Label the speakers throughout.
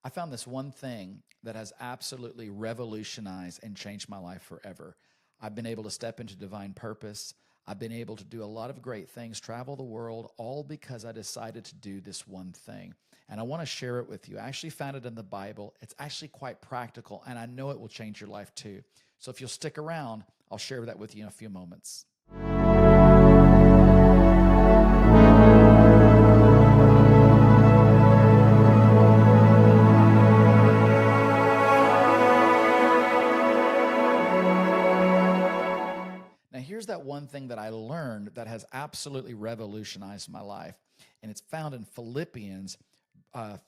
Speaker 1: I found this one thing that has absolutely revolutionized and changed my life forever. I've been able to step into divine purpose. I've been able to do a lot of great things, travel the world, all because I decided to do this one thing. And I want to share it with you. I actually found it in the Bible. It's actually quite practical, and I know it will change your life too. So if you'll stick around, I'll share that with you in a few moments. Now, here's that one thing that I learned that has absolutely revolutionized my life, and it's found in Philippians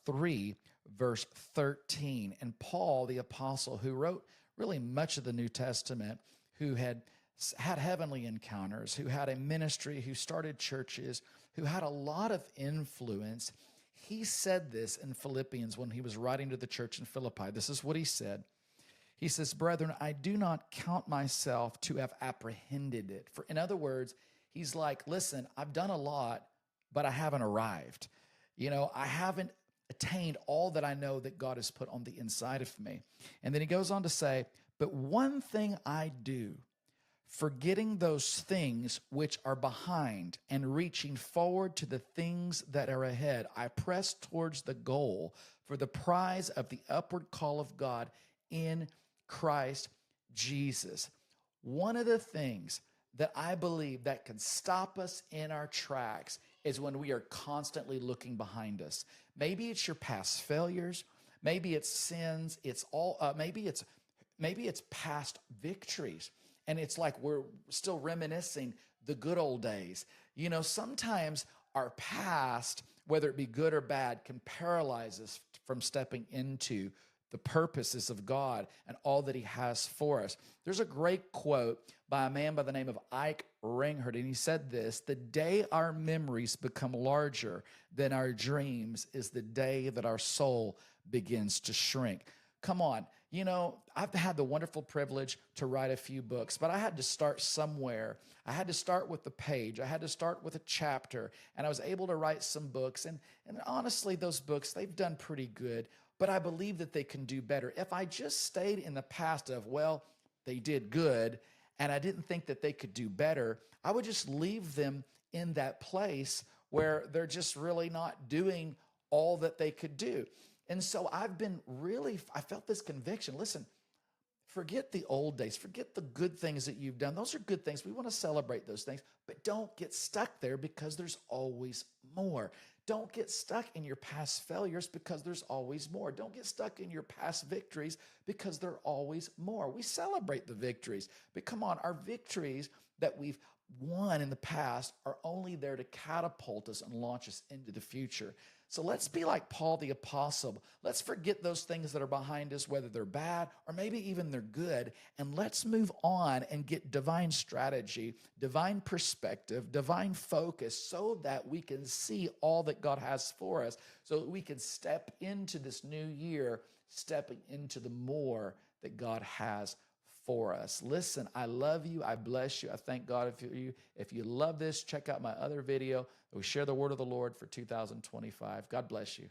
Speaker 1: 3, verse 13. And Paul, the apostle, who wrote really much of the New Testament, who had heavenly encounters, who had a ministry, who started churches, who had a lot of influence, he said this in Philippians when he was writing to the church in Philippi. This is what he said. He says, "Brethren, I do not count myself to have apprehended it." In other words, he's like, listen, I've done a lot, but I haven't arrived. I haven't attained all that I know that God has put on the inside of me. And then he goes on to say, "But one thing I do, forgetting those things which are behind and reaching forward to the things that are ahead, I press towards the goal for the prize of the upward call of God in Christ Jesus." One of the things that I believe that can stop us in our tracks is when we are constantly looking behind us. Maybe it's your past failures, maybe it's sins, maybe it's past victories, and it's like we're still reminiscing the good old days. Sometimes our past, whether it be good or bad, can paralyze us from stepping into the purposes of God and all that he has for us. There's a great quote by a man by the name of Ike Ringhart, and he said this: "The day our memories become larger than our dreams is the day that our soul begins to shrink." Come on. I've had the wonderful privilege to write a few books, but I had to start somewhere. I had to start with the page. I had to start with a chapter, and I was able to write some books. And honestly, those books, they've done pretty good, but I believe that they can do better. If I just stayed in the past of, well, they did good, and I didn't think that they could do better, I would just leave them in that place where they're just really not doing all that they could do. And so I felt this conviction. Listen, forget the old days. Forget the good things that you've done. Those are good things. We want to celebrate those things, but don't get stuck there because there's always more. Don't get stuck in your past failures because there's always more. Don't get stuck in your past victories because there are always more. We celebrate the victories, but come on, our victories that we've won in the past are only there to catapult us and launch us into the future. So let's be like Paul the apostle. Let's forget those things that are behind us, whether they're bad or maybe even they're good, and let's move on and get divine strategy, divine perspective, divine focus so that we can see all that God has for us, so that we can step into this new year, stepping into the more that God has for us. Listen, I love you. I bless you. I thank God for you. If you love this, check out my other video. We share the word of the Lord for 2025. God bless you.